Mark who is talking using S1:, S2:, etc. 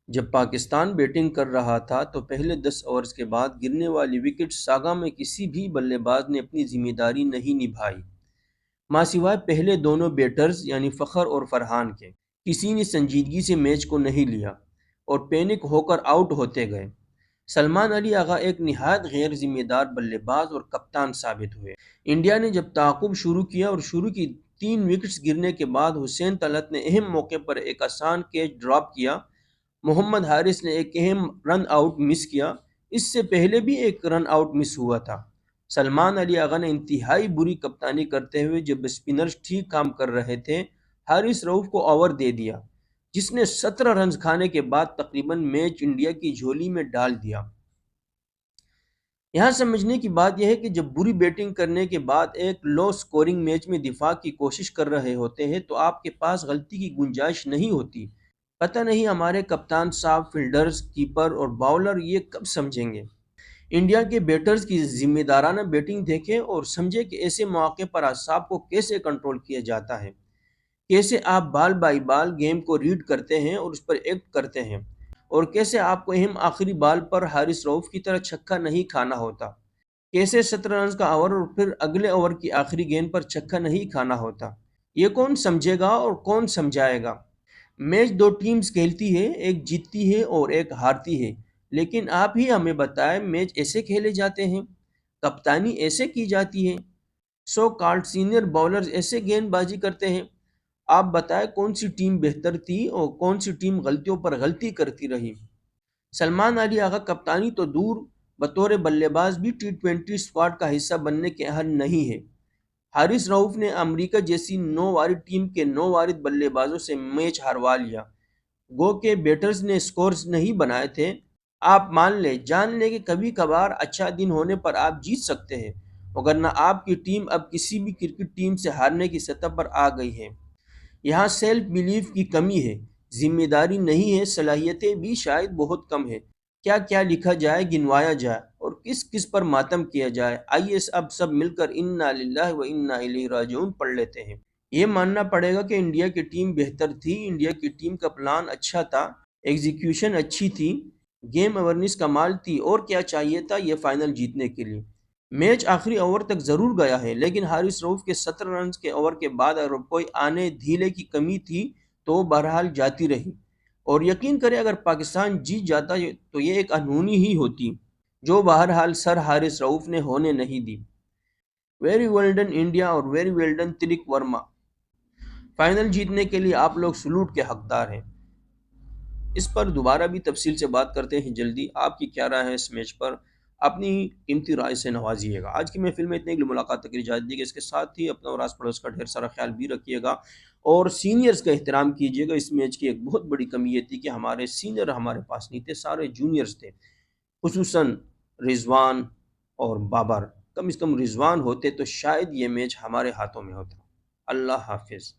S1: جب پاکستان بیٹنگ کر رہا تھا تو پہلے 10 اوورز کے بعد گرنے والی وکٹ ساگا میں کسی بھی بلے باز نے اپنی ذمہ داری نہیں نبھائی، ماں سوائے پہلے دونوں بیٹرز یعنی فخر اور فرحان کے۔ کسی نے سنجیدگی سے میچ کو نہیں لیا اور پینک ہو کر آؤٹ ہوتے گئے۔ سلمان علی آغا ایک نہایت غیر ذمہ دار بلے باز اور کپتان ثابت ہوئے۔ انڈیا نے جب تعاقب شروع کیا اور شروع کی 3 وکٹس گرنے کے بعد حسین طلعت نے اہم موقع پر ایک آسان کیچ ڈراپ کیا۔ محمد حارث نے ایک اہم رن آؤٹ مس کیا، اس سے پہلے بھی ایک رن آؤٹ مس ہوا تھا۔ سلمان علی آغا نے انتہائی بری کپتانی کرتے ہوئے جب اسپنرز ٹھیک کام کر رہے تھے، حارث رؤف کو اوور دے دیا جس نے 17 رنز کھانے کے بعد تقریباً میچ انڈیا کی جھولی میں ڈال دیا۔ یہاں سمجھنے کی بات یہ ہے کہ جب بری بیٹنگ کرنے کے بعد ایک لو سکورنگ میچ میں دفاع کی کوشش کر رہے ہوتے ہیں تو آپ کے پاس غلطی کی گنجائش نہیں ہوتی۔ پتہ نہیں ہمارے کپتان صاحب، فیلڈرز، کیپر اور باؤلر یہ کب سمجھیں گے۔ انڈیا کے بیٹرز کی ذمہ دارانہ بیٹنگ دیکھیں اور سمجھیں کہ ایسے مواقع پر اعصاب کو کیسے کنٹرول کیا جاتا ہے، کیسے آپ بال بائی بال گیم کو ریڈ کرتے ہیں اور اس پر ایکٹ کرتے ہیں، اور کیسے آپ کو اہم آخری بال پر حارث رؤف کی طرح چھکا نہیں کھانا ہوتا، کیسے 17 رنز کا اوور اور پھر اگلے اوور کی آخری گیند پر چھکا نہیں کھانا ہوتا۔ یہ کون سمجھے گا اور کون سمجھائے گا؟ میچ 2 ٹیمز کھیلتی ہے، ایک جیتتی ہے اور ایک ہارتی ہے، لیکن آپ ہی ہمیں بتائیں میچ ایسے کھیلے جاتے ہیں، کپتانی ایسے کی جاتی ہے، سو کالڈ سینئر باؤلرز ایسے گیند بازی کرتے ہیں۔ آپ بتائیں کون سی ٹیم بہتر تھی اور کون سی ٹیم غلطیوں پر غلطی کرتی رہی۔ سلمان علی آغا کپتانی تو دور، بطور بلے باز بھی T20 اسکواڈ کا حصہ بننے کے اہل نہیں ہے۔ حارث رؤف نے امریکہ جیسی 9 وارد ٹیم کے 9 وارد بلے بازوں سے میچ ہاروا لیا، گو کہ بیٹرز نے سکورز نہیں بنائے تھے۔ آپ مان لیں، جان لیں کہ کبھی کبھار اچھا دن ہونے پر آپ جیت سکتے ہیں، وگرنہ آپ کی ٹیم اب کسی بھی کرکٹ ٹیم سے ہارنے کی سطح پر آ گئی ہے۔ یہاں سیلف بیلیف کی کمی ہے، ذمہ داری نہیں ہے، صلاحیتیں بھی شاید بہت کم ہے۔ کیا کیا لکھا جائے، گنوایا جائے اور کس کس پر ماتم کیا جائے۔ آئیے اب سب مل کر انا للہ و انا الیہ راجعون پڑھ لیتے ہیں۔ یہ ماننا پڑے گا کہ انڈیا کی ٹیم بہتر تھی، انڈیا کی ٹیم کا پلان اچھا تھا، ایگزیکیوشن اچھی تھی، گیم اوورنیس کمال تھی، اور کیا چاہیے تھا یہ فائنل جیتنے کے لیے۔ میچ آخری اوور تک ضرور گیا ہے، لیکن حارث رؤف کے 17 رنز کے اوور کے بعد اگر کوئی آنے دھیلے کی کمی تھی تو وہ بہرحال جاتی رہی، اور یقین کریں اگر پاکستان جیت جاتا تو یہ ایک انہونی ہی ہوتی، جو بہرحال سر حارث رؤف نے ہونے نہیں دی۔ ویری ویل ڈن انڈیا اور ویری ویل ڈن تلک ورما۔ فائنل جیتنے کے لیے آپ لوگ سلوٹ کے حقدار ہیں۔ اس پر دوبارہ بھی تفصیل سے بات کرتے ہیں جلدی۔ آپ کی کیا رائے ہے اس میچ پر؟ اپنی قیمتی رائے سے نوازیے گا۔ آج کی محفل میں اتنے ہی، ملاقات تک اجازت دیجیے گا۔ اس کے ساتھ ہی اپنا اور آس پڑوس کا ڈھیر سارا خیال بھی رکھیے گا اور سینئرز کا احترام کیجیے گا۔ اس میچ کی ایک بہت بڑی کمی یہ تھی کہ ہمارے سینئر ہمارے پاس نہیں تھے، سارے جونیئرز تھے، خصوصاً رضوان اور بابر۔ کم از کم رضوان ہوتے تو شاید یہ میچ ہمارے ہاتھوں میں ہوتا۔ اللہ حافظ۔